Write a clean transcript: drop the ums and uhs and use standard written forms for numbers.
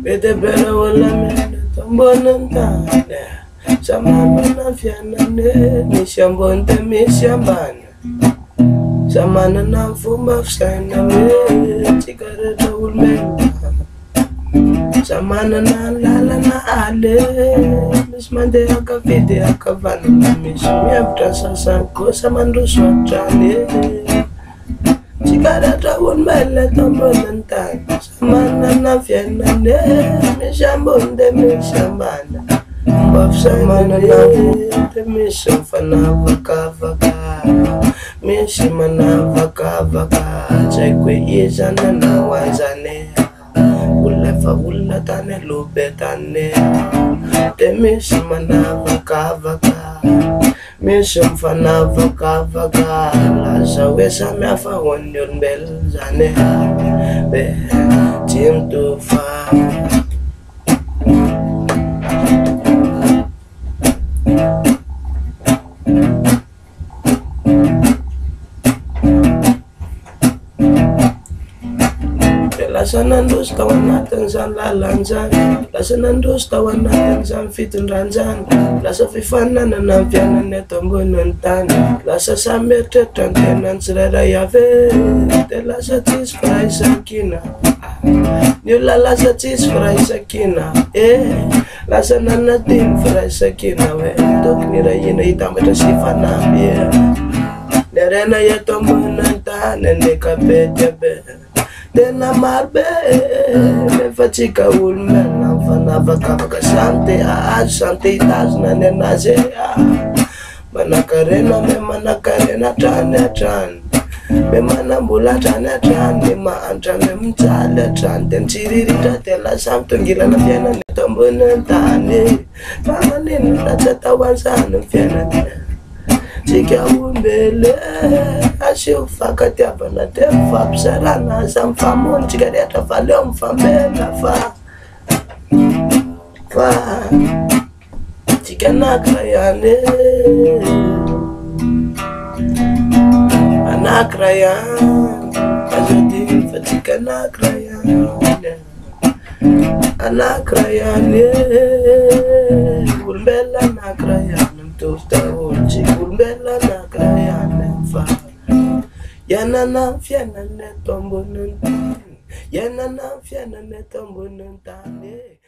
Bete bela wala mene tambonan tane sama mana fiana ne mi shambonte mi shambana sama na fuma fsana me tikare tawul men sama na lala na ale mis mande akafide akavana mis mi abtasa sanko sama ndo swatane Chikara tawul mele tambonan tane Samana na fiana ne mi shambonte mi shambana Samana na fute mi shambana vaka vaka mi shimana vaka vaka Chekwe izana na wazane Ulefa ula tane lube tane Te mi shimana vaka vaka mi shimfana vaka vaka Lasa wesa mi afa wonyon bel zane Be tim tu fa Lasanandus tawan natin sa lalansan Lasanandus tawan natin sa fitun ransan Lasa fifana na nampianan netong bununtan Lasa samir tetantenan seraya ve Te lasa cheese fry sa kina Nila lasa cheese fry sa kina Lasa nanatin fry sa kina we Tuk nirayin na itang ito si fanapye Nerena yatong bununtan Nene kapetebe Dena marbe, me fatica ulmen, fana vaka vaka sante sante tasna nenaze manakarena me manakarena tran me manambula tran me maantra me mtala tran ten chiririta tela samto ngila na fiana netombona tane pamanin na tatawan sana fiana Chika umbele Ashu fakati hapa na tefa Psarana sa mfamon Chika deta faleo mfamela Fa Chika nakrayane Anakrayan Ajodi fa chika nakrayane Anakrayane Umbela nakrayane Tosta olchi kumbela na krayane fa Yana na fiana ne tombo nun Yana na fiana ne tombo nun tane